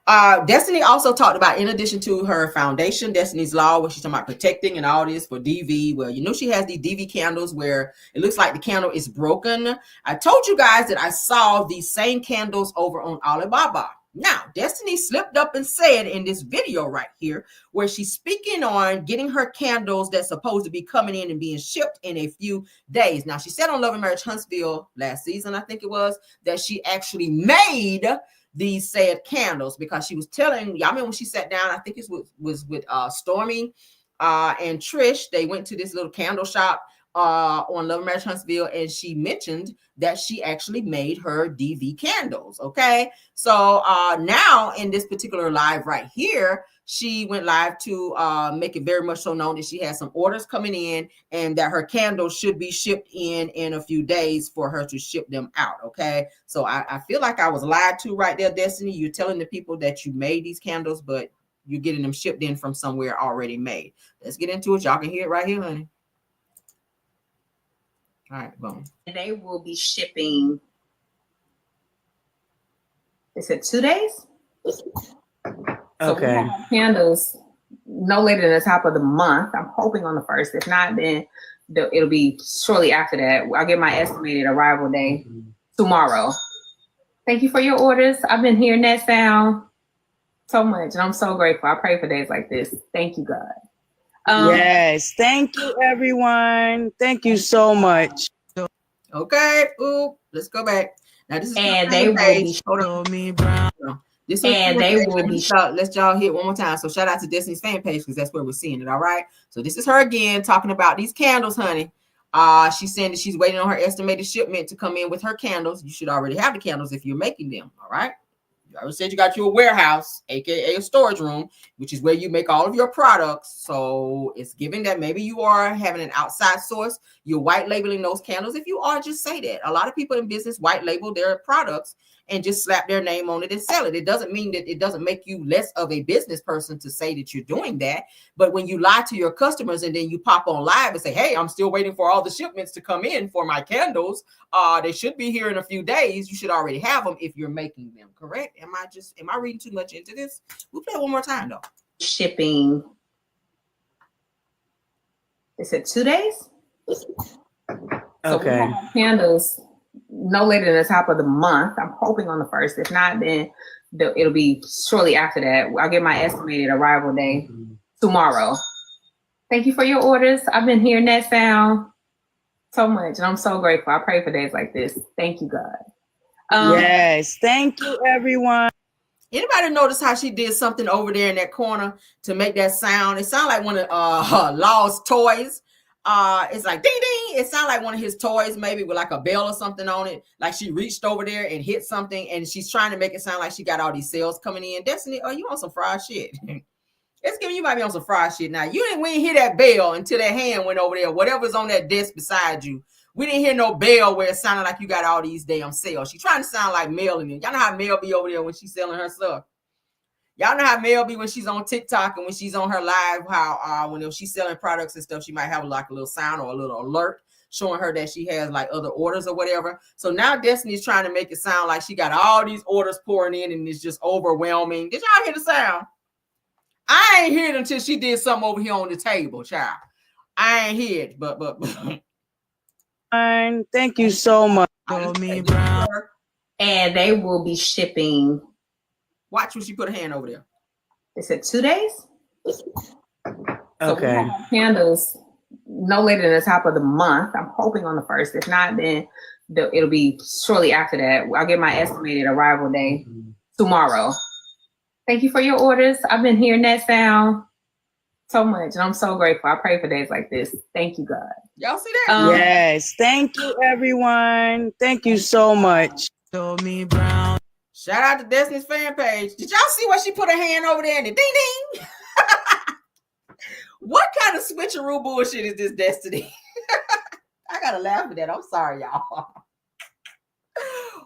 Destiny also talked about, in addition to her foundation, Destiny's Law, where she's talking about protecting and all this for DV. Well, she has these DV candles where it looks like the candle is broken. I told you guys that I saw these same candles over on Alibaba. Now, Destiny slipped up and said in this video right here, where she's speaking on getting her candles that's supposed to be coming in and being shipped in a few days. Now, she said on Love and Marriage Huntsville last season, I think it was, that she actually made these said candles, because she was telling y'all, when she sat down, I think it was with Stormie and Trish. They went to this little candle shop on Love and Marriage Huntsville, and she mentioned that she actually made her DV candles. Okay, so now in this particular live right here, she went live to make it very much so known that she has some orders coming in, and that her candles should be shipped in a few days for her to ship them out. Okay, so I feel like I was lied to right there, Destiny. You're telling the people that you made these candles, but you're getting them shipped in from somewhere already made. Let's get into it. Y'all can hear it right here, honey. All right, boom. They will be shipping. Is it 2 days? So we have candles no later than the top of the month. I'm hoping on the 1st. If not, then it'll be shortly after that. I'll get my estimated arrival day tomorrow. Thank you for your orders. I've been hearing that sound so much, and I'm so grateful. I pray for days like this. Thank you, God. Yes, thank you, everyone. Thank you so much. Okay, let's go back. Now this is they will be this and they will be shot. Let's y'all hit one more time. So shout out to Destiny's fan page, because that's where we're seeing it. All right. So this is her again talking about these candles, honey. She's saying that she's waiting on her estimated shipment to come in with her candles. You should already have the candles if you're making them. All right. You already said you got your warehouse, aka a storage room, which is where you make all of your products. So it's given that maybe you are having an outside source. You're white labeling those candles. If you are, just say that. A lot of people in business white label their products and just slap their name on it and sell it. It doesn't mean that it doesn't make you less of a business person to say that you're doing that. But when you lie to your customers and then you pop on live and say, hey, I'm still waiting for all the shipments to come in for my candles. They should be here in a few days. You should already have them if you're making them, correct? Am I reading too much into this? We'll play it one more time though. Shipping They said 2 days. Okay. Candles no later than the top of the month. I'm hoping on the 1st. If not, then it'll be shortly after that. I'll get my estimated arrival day tomorrow. Thank you for your orders. I've been hearing that sound so much, and I'm so grateful. I pray for days like this. Thank you, God. Yes, thank you, everyone. Anybody notice how she did something over there in that corner to make that sound? It sounded like one of her Law's toys. It's like ding ding. It sounded like one of his toys, maybe with like a bell or something on it. Like she reached over there and hit something, and she's trying to make it sound like she got all these sales coming in. Destiny, oh, you on some fried shit? It's giving you might be on some fried shit now. We didn't hear that bell until that hand went over there. Whatever's on that desk beside you. We didn't hear no bell where it sounded like you got all these damn sales. She's trying to sound like Mel in it. Y'all know how Mel be over there when she's selling her stuff. Y'all know how Mel be when she's on TikTok and when she's on her live, how when if she's selling products and stuff, she might have like a little sound or a little alert showing her that she has like other orders or whatever. So now Destiny's trying to make it sound like she got all these orders pouring in and it's just overwhelming. Did y'all hear the sound? I ain't hear it until she did something over here on the table, child. I ain't hear it, but Thank you so much. And they will be shipping. Watch when she put her hand over there. They said 2 days. Okay. So candles no later than the top of the month. I'm hoping on the 1st. If not, then it'll be shortly after that. I'll get my estimated arrival day tomorrow. Thank you for your orders. I've been hearing that sound so much, and I'm so grateful. I pray for days like this. Thank you, God. Y'all see that? Yes. Thank you, everyone. Thank you so much. Shout out to Destiny's fan page. Did y'all see what she put her hand over there and the ding ding? What kind of switcheroo bullshit is this, Destiny? I gotta laugh at that. I'm sorry, y'all.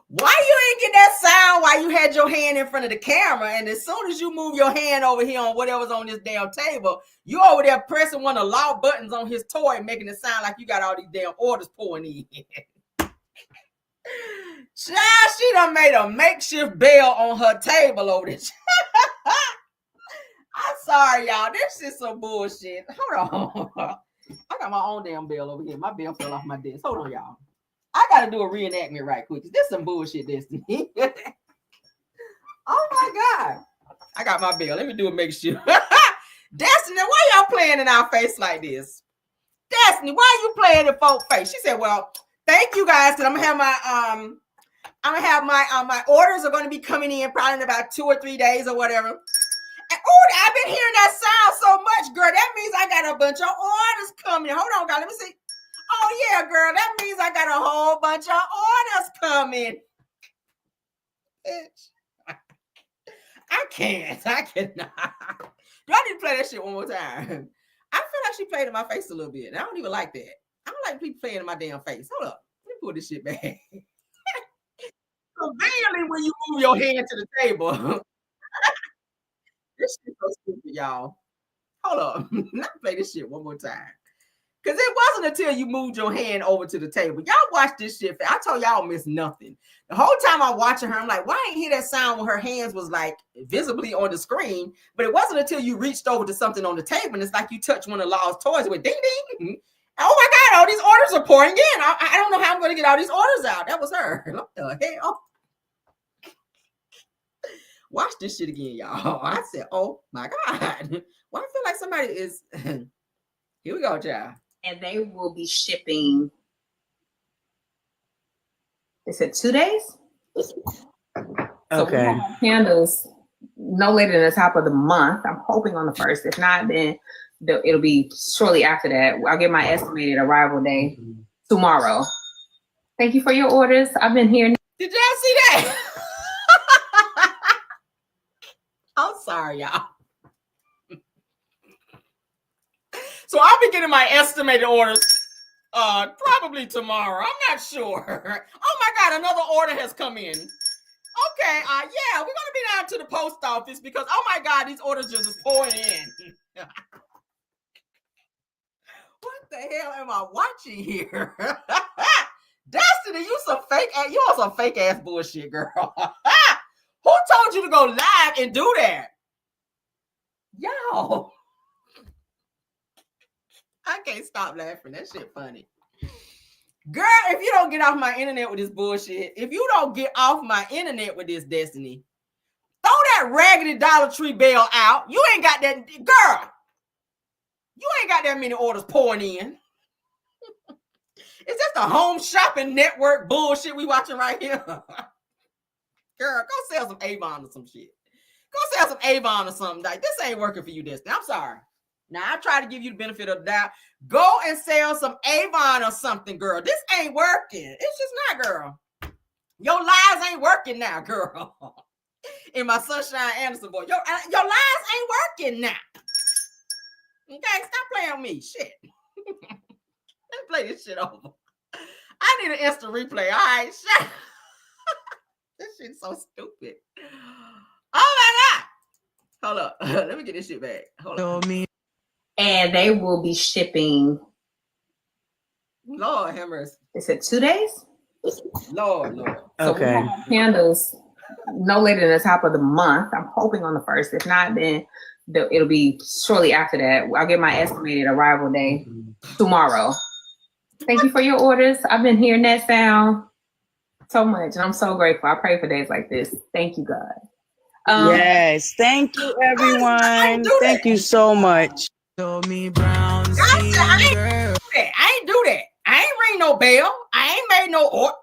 Why you ain't get that sound while you had your hand in front of the camera? And as soon as you move your hand over here on whatever's on this damn table, you over there pressing one of the law buttons on his toy, making it sound like you got all these damn orders pouring in. Child, she done made a makeshift bell on her table over there. I'm sorry, y'all. This is some bullshit. Hold on. I got my own damn bell over here. My bell fell off my desk. Hold on, y'all. I got to do a reenactment right quick. This is some bullshit, Destiny. Oh, my God. I got my bell. Let me do a makeshift. Destiny, why y'all playing in our face like this? Destiny, why you playing in folks' face? She said, well, thank you guys, because I'm gonna have my orders are gonna be coming in probably in about 2 or 3 days or whatever. And I've been hearing that sound so much, girl. That means I got a bunch of orders coming. Hold on, God. Let me see. Oh yeah, girl. That means I got a whole bunch of orders coming. Bitch. I cannot. Do I need to play that shit one more time? I feel like she played in my face a little bit. And I don't even like that. I don't like people playing in my damn face. Hold up. Let me pull this shit back. So barely when you move your hand to the table. This shit's so stupid, y'all. Hold up. Let me play this shit one more time. Because it wasn't until you moved your hand over to the table. Y'all watch this shit. I told y'all miss nothing. The whole time I'm watching her, I'm like, why ain't hear that sound when her hands was like visibly on the screen? But it wasn't until you reached over to something on the table and it's like you touched one of Law's toys with ding ding. Oh my God, all these orders are pouring in. I don't know how I'm going to get all these orders out. That was her. What the hell? Watch this shit again, y'all. I said, oh my God. Well, I feel like somebody is. Here we go, child. And they will be shipping. They said 2 days. Okay. So candles no later than the top of the month. I'm hoping on the 1st. If not, then it'll be shortly after that. I'll get my estimated arrival day tomorrow. Thank you for your orders. I've been hearing. Did y'all see that? I'm sorry, y'all. So I'll be getting my estimated orders probably tomorrow. I'm not sure. Oh my God, another order has come in. Okay, yeah, we're gonna be down to the post office because oh my God, these orders just pouring in. What the hell am I watching here? Destiny, you on some fake ass bullshit, girl. Who told you to go live and do that? Y'all. I can't stop laughing. That shit funny. Girl, if you don't get off my internet with this bullshit, if you don't get off my internet with this, Destiny, throw that raggedy Dollar Tree bill out. You ain't got that, girl. You ain't got that many orders pouring in. Is this the home shopping network bullshit we watching right here? Girl, go sell some Avon or some shit. Go sell some Avon or something. Like, this ain't working for you, Destiny. I'm sorry. Now, I try to give you the benefit of the doubt. Go and sell some Avon or something, girl. This ain't working. It's just not, girl. Your lies ain't working now, girl. In my Sunshine Anderson boy. Your lies ain't working now. Okay, stop playing with me. Shit. Let me play this shit over. I need an instant replay. All right, shit. This shit's so stupid. Oh my God. Hold up. Let me get this shit back. Hold on. And they will be shipping. Lord have mercy. They said 2 days? Lord. So we have candles no later than the top of the month. I'm hoping on the 1st. If not, then it'll be shortly after that. I'll get my estimated arrival day tomorrow. Thank you for your orders. I've been hearing that sound so much, and I'm so grateful. I pray for days like this. Thank you, God. Yes, thank you, everyone. Thank you so much. Stormy Brown. I ain't do that. I ain't ring no bell. I ain't made no order.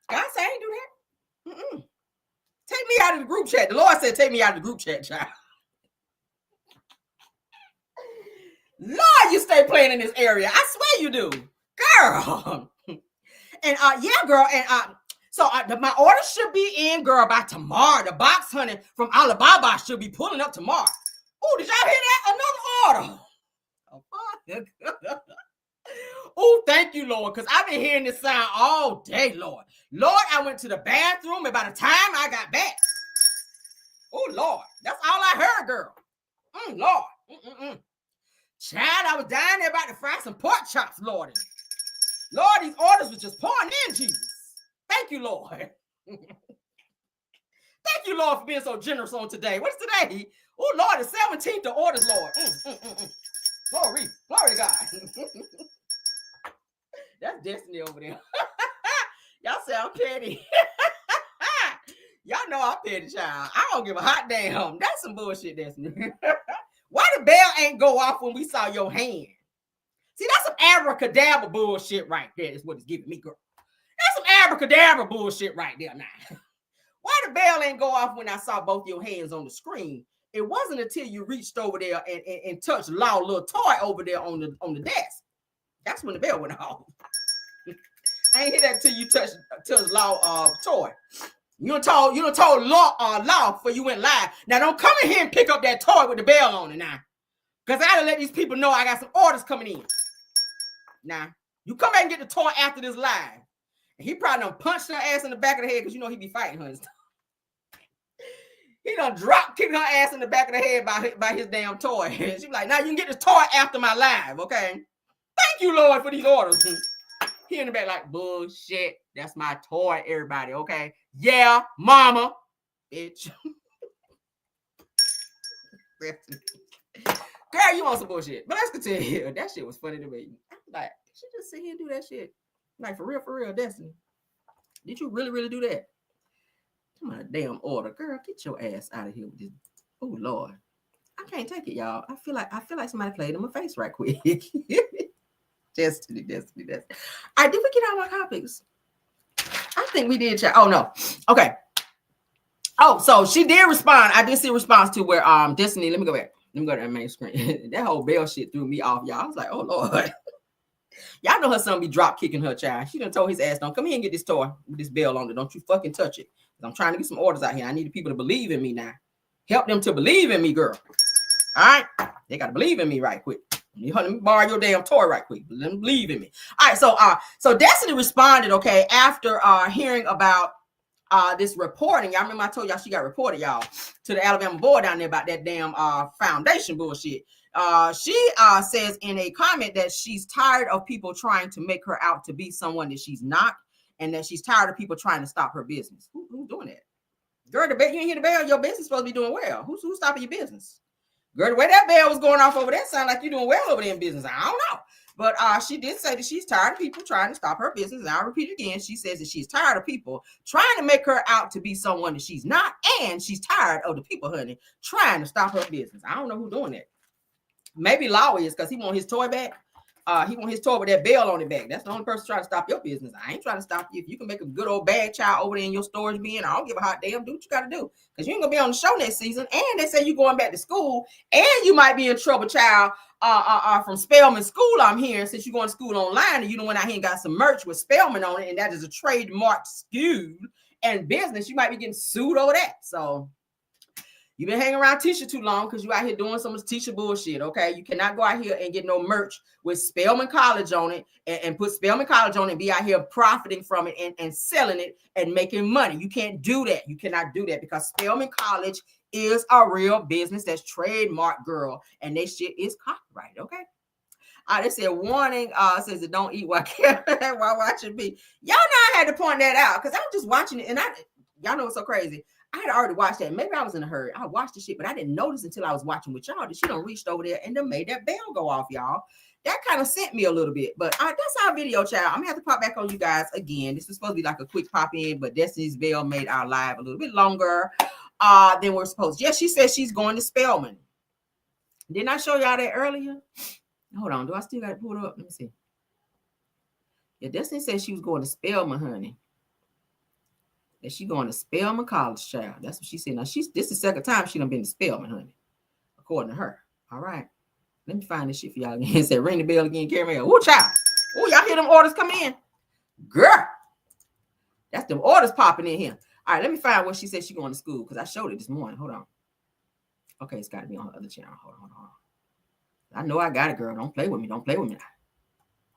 God said I ain't do that. Mm-mm. Take me out of the group chat. The Lord said, take me out of the group chat, child. Lord, you stay playing in this area. I swear you do. Girl. And yeah, girl. And so my order should be in, girl, by tomorrow. The box, honey, from Alibaba should be pulling up tomorrow. Oh, did y'all hear that? Another order. Oh, thank you, Lord, because I've been hearing this sound all day, Lord. Lord, I went to the bathroom, and by the time I got back, oh, Lord, that's all I heard, girl. Lord. Child, I was dying there about to fry some pork chops, Lord. Lord, these orders was just pouring in, Jesus. Thank you, Lord. Thank you, Lord, for being so generous on today. What's today? Oh, Lord, the 17th of orders, Lord. Glory to God. That's Destiny over there. Y'all say I'm petty. Y'all know I'm petty, child. I don't give a hot damn. That's some bullshit, Destiny. Why the bell ain't go off when we saw your hand? See, that's some abracadabra bullshit right there. Is what it's giving me, girl. That's some abracadabra bullshit right there now. Why the bell ain't go off when I saw both your hands on the screen? It wasn't until you reached over there and touched Law's little toy over there on the desk. That's when the bell went off. I ain't hear that till you touched Law toy. You done told Law before you went live. Now don't come in here and pick up that toy with the bell on it now. Because I gotta let these people know I got some orders coming in. Now, you come back and get the toy after this live. And he probably done punched her ass in the back of the head because you know he be fighting her and stuff. He done kicked her ass in the back of the head by his damn toy. She be like, now you can get this toy after my live, okay? Thank you, Lord, for these orders. He in the back like, bullshit. That's my toy, everybody, okay? Yeah, mama. Bitch. Girl, you want some bullshit. But let's continue. That shit was funny to me. I'm like, did she just sit here and do that shit? Like, for real, Destiny. Did you really do that? Come on, damn order. Girl, get your ass out of here with this. Oh, Lord. I can't take it, y'all. I feel like somebody played in my face right quick. Destiny. All right, did we get all our topics? I think we did, chat. Oh, no. Okay. Oh, so she did respond. I did see a response to where Destiny, let me go back. Let me go to that main screen. That whole bell shit threw me off, y'all. I was like, oh, Lord. Y'all know her son be drop kicking her child. She done told his ass, don't come here and get this toy with this bell on it. Don't you fucking touch it. I'm trying to get some orders out here. I need the people to believe in me now. Help them to believe in me, girl. All right? They got to believe in me right quick. Let me borrow your damn toy right quick. Let them believe in me. All right, so Destiny responded, okay, after hearing about this reporting. Y'all remember I told y'all she got reported, y'all, to the Alabama board down there about that damn foundation bullshit. She says in a comment that she's tired of people trying to make her out to be someone that she's not, and that she's tired of people trying to stop her business. Who's doing that? Girl, you ain't hear the bell. Your business is supposed to be doing well. Who's stopping your business? Girl, the way that bell was going off over there sound like you're doing well over there in business. I don't know. But she did say that she's tired of people trying to stop her business. And I'll repeat it again. She says that she's tired of people trying to make her out to be someone that she's not. And she's tired of the people, honey, trying to stop her business. I don't know who's doing that. Maybe Law is, because he want his toy back. He want his toy with that bell on it back. That's the only person trying to stop your business. I ain't trying to stop you. If you can make a good old bad child over there in your storage bin, I don't give a hot damn. Do what you got to do. Because you ain't going to be on the show next season. And they say you going back to school. And you might be in trouble, child, from Spelman School, I'm hearing, since you're going to school online. And you went out here and got some merch with Spelman on it. And that is a trademark school and business. You might be getting sued over that. So you've been hanging around Tisha too long because you out here doing some of this Tisha bullshit, okay? You cannot go out here and get no merch with Spelman College on it and put Spelman College on it and be out here profiting from it and selling it and making money. You can't do that. You cannot do that because Spelman College is a real business that's trademark, girl, and that shit is copyrighted, okay? They said warning, says that don't eat while watching me. Y'all know I had to point that out because I was just watching it and y'all know it's so crazy. I had already watched that. Maybe I was in a hurry. I watched the shit, but I didn't notice until I was watching with y'all that she done reached over there and then made that bell go off, y'all. That kind of sent me a little bit, but that's our video, child. I'm gonna have to pop back on you guys again. This was supposed to be like a quick pop in, but Destiny's Bell made our live a little bit longer than we're supposed to. Yes, she said she's going to Spelman. Didn't I show y'all that earlier? Hold on. Do I still got it pulled up? Let me see. Yeah, Destiny said she was going to Spelman, honey. That she going to Spelman College, child. That's what she said. Now, this is the second time she done been to Spelman, honey, according to her. All right. Let me find this shit for y'all again. It said, ring the bell again, Kari. Ooh, child. Ooh, y'all hear them orders come in? Girl. That's them orders popping in here. All right, let me find where she said she going to school because I showed it this morning. Hold on. Okay, it's got to be on the other channel. Hold on. I know I got it, girl. Don't play with me. Don't play with me now.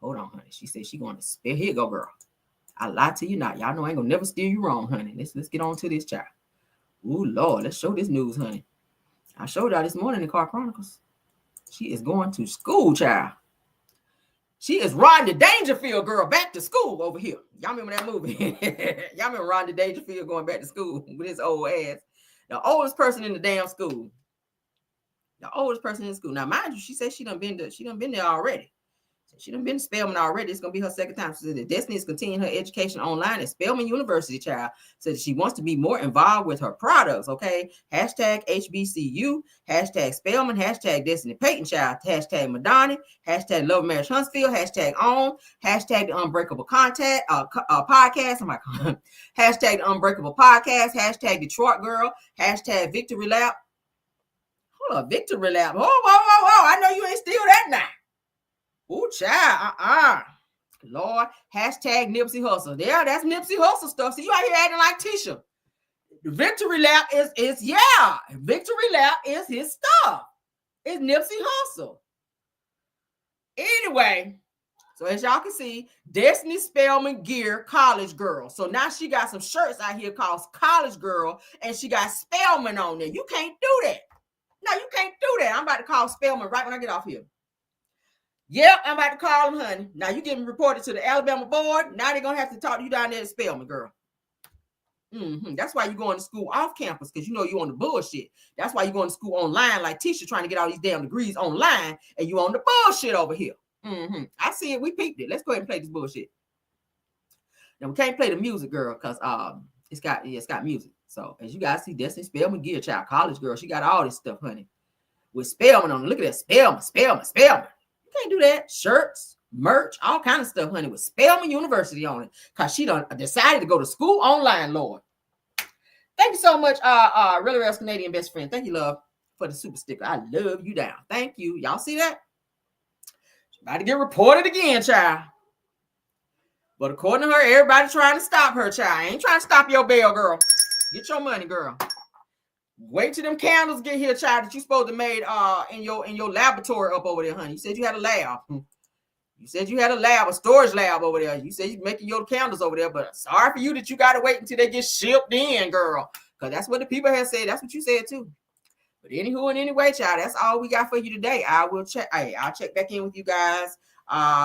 Hold on, honey. She said she going to Spelman. Here you go, girl. I lied to you not. Y'all know I ain't gonna never steer you wrong, honey. Let's get on to this, child. Ooh, Lord, let's show this news, honey. I showed y'all this morning in Car Chronicles. She is going to school, child. She is riding the Dangerfield girl back to school over here. Y'all remember that movie? Y'all remember riding the Dangerfield going back to school with his old ass. The oldest person in the damn school. The oldest person in school. Now, mind you, she said she done been there already. She done been to Spelman already. It's going to be her second time. She said that Destiny is continuing her education online at Spelman University, child. Said she wants to be more involved with her products, okay? Hashtag HBCU, hashtag Spelman, hashtag Destiny Payton, child, hashtag Madonna, hashtag Love Marriage Huntsville, hashtag OWN, hashtag The Unbreakable Podcast, oh my God, hashtag The Unbreakable Podcast, hashtag Detroit Girl, hashtag Victory Lap. Hold up, Victory Lap. Whoa. I know you ain't steal that now. Ooh, child, Lord, hashtag Nipsey Hussle. Yeah, that's Nipsey Hussle stuff. See, you out here acting like Tisha. The Victory Lap is Victory Lap is his stuff. It's Nipsey Hussle. Anyway, so as y'all can see, Destiny Spelman Gear College Girl. So now she got some shirts out here called College Girl, and she got Spelman on there. You can't do that. No, you can't do that. I'm about to call Spelman right when I get off here. Yep, I'm about to call him, honey. Now you getting reported to the Alabama board. Now they're going to have to talk to you down there at Spelman, girl. That's why you're going to school off campus, because you know you're on the bullshit. That's why you're going to school online like Tisha trying to get all these damn degrees online, and you on the bullshit over here. I see it. We peeped it. Let's go ahead and play this bullshit. Now we can't play the music, girl, because it's got music. So as you guys see, Destiny Spelman Gear, child, college girl. She got all this stuff, honey, with Spelman on it. Look at that, Spelman. You can't do that. Shirts, merch, all kind of stuff, honey, with Spelman University on it, because she done decided to go to school online, Lord. Thank you so much, Really Real Canadian best friend. Thank you, love, for the super sticker. I love you down. Thank you. Y'all see that? She's about to get reported again, child. But according to her, everybody trying to stop her, child. I ain't trying to stop your bell, girl. Get your money, girl. Wait till them candles get here, child, that you supposed to made in your laboratory up over there, honey. You said you had a lab. You said you had a lab, a storage lab over there. You said you're making your candles over there, but sorry for you that you got to wait until they get shipped in, girl. Because that's what the people have said. That's what you said, too. But anywho and anyway, child, that's all we got for you today. I'll check back in with you guys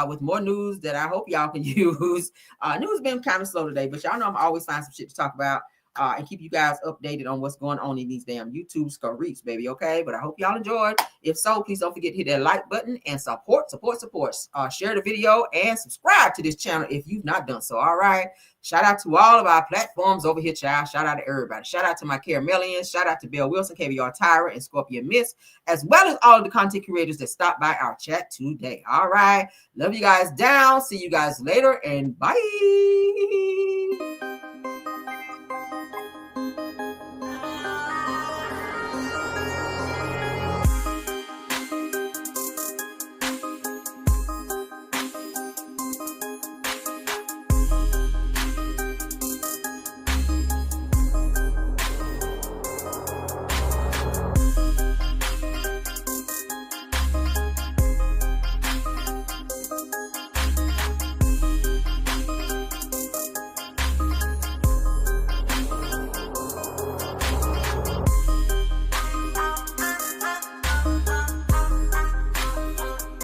with more news that I hope y'all can use. News been kind of slow today, but y'all know I'm always find some shit to talk about. and keep you guys updated on what's going on in these damn YouTube screens, baby. Okay, but I hope y'all enjoyed. If so, please don't forget to hit that like button and support. Share the video and subscribe to this channel if you've not done so. All right. Shout out to all of our platforms over here, child. Shout out to everybody. Shout out to my Caramelians. Shout out to Bill Wilson, KBR Tyra, and Scorpion Miss, as well as all of the content creators that stopped by our chat today. All right. Love you guys down. See you guys later, and bye.